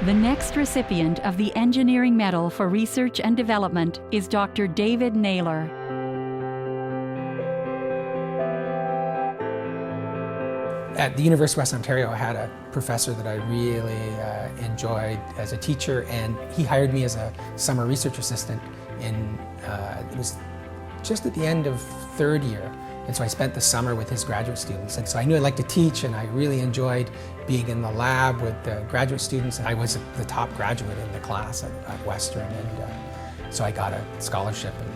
The next recipient of the Engineering Medal for Research and Development is Dr. David Naylor. At the University of Western Ontario, I had a professor that I really enjoyed as a teacher, and he hired me as a summer research assistant it was just at the end of third year. And so I spent the summer with his graduate students. And so I knew I liked to teach, and I really enjoyed being in the lab with the graduate students. And I was the top graduate in the class at Western, and so I got a scholarship. And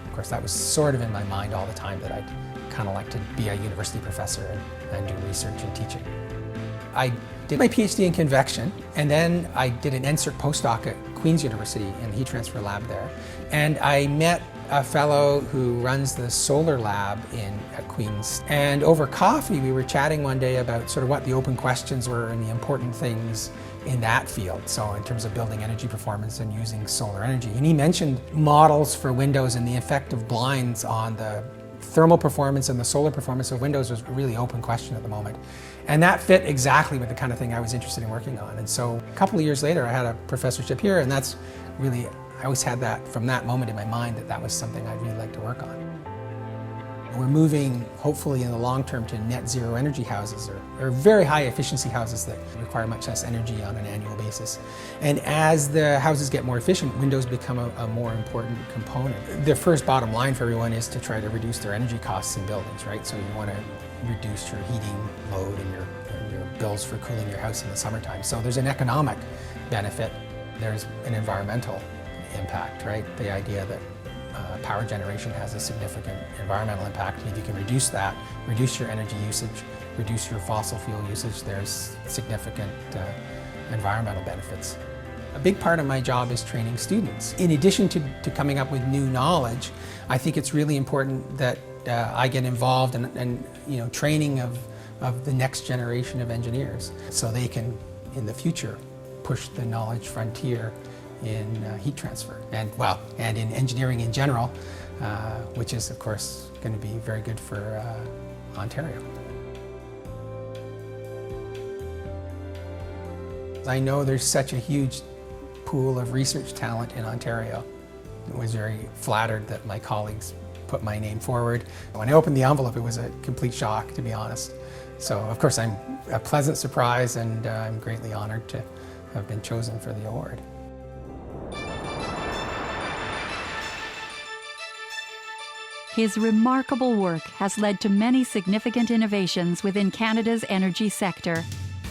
of course, that was sort of in my mind all the time, that I'd kind of like to be a university professor and do research and teaching. I did my Ph.D. in convection, and then I did an NSERC postdoc at Queen's University in the heat transfer lab there. And I met a fellow who runs the solar lab at Queen's. And over coffee, we were chatting one day about sort of what the open questions were and the important things in that field. So in terms of building energy performance and using solar energy. And he mentioned models for windows, and the effect of blinds on the thermal performance and the solar performance of windows was a really open question at the moment. And that fit exactly with the kind of thing I was interested in working on. And so a couple of years later, I had a professorship here, and that's really, I always had that from that moment in my mind, that was something I'd really like to work on. We're moving, hopefully in the long term, to net zero energy houses, or very high efficiency houses that require much less energy on an annual basis. And as the houses get more efficient, windows become a more important component. The first bottom line for everyone is to try to reduce their energy costs in buildings, right? So you want to reduce your heating load and your bills for cooling your house in the summertime. So there's an economic benefit. There's an environmental impact, right? The idea that power generation has a significant environmental impact. And if you can reduce that, reduce your energy usage, reduce your fossil fuel usage, there's significant environmental benefits. A big part of my job is training students. In addition to coming up with new knowledge, I think it's really important that I get involved in training of the next generation of engineers, so they can, in the future, push the knowledge frontier in heat transfer and in engineering in general, which is of course going to be very good for Ontario. I know there's such a huge pool of research talent in Ontario. I was very flattered that my colleagues put my name forward. When I opened the envelope, it was a complete shock, to be honest. So of course I'm a pleasant surprise, and I'm greatly honored to have been chosen for the award. His remarkable work has led to many significant innovations within Canada's energy sector,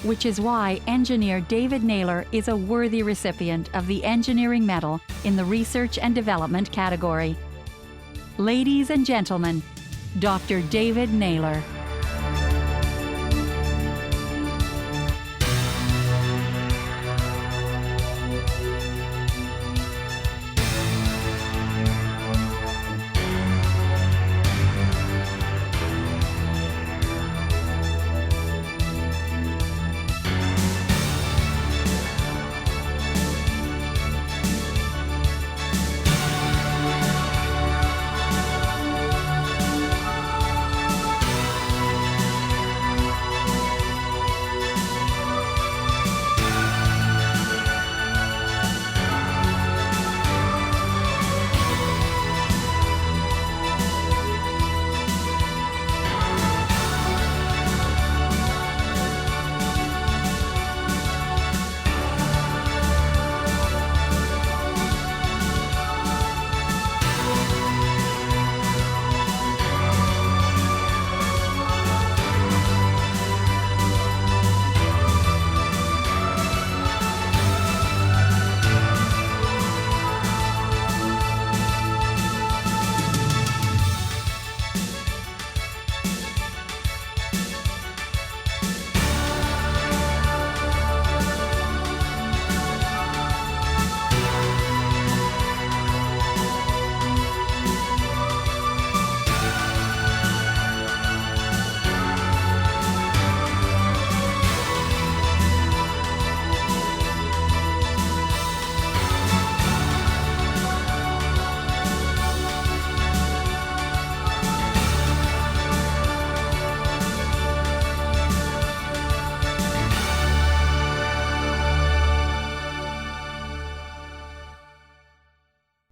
which is why engineer David Naylor is a worthy recipient of the Engineering Medal in the Research and Development category. Ladies and gentlemen, Dr. David Naylor.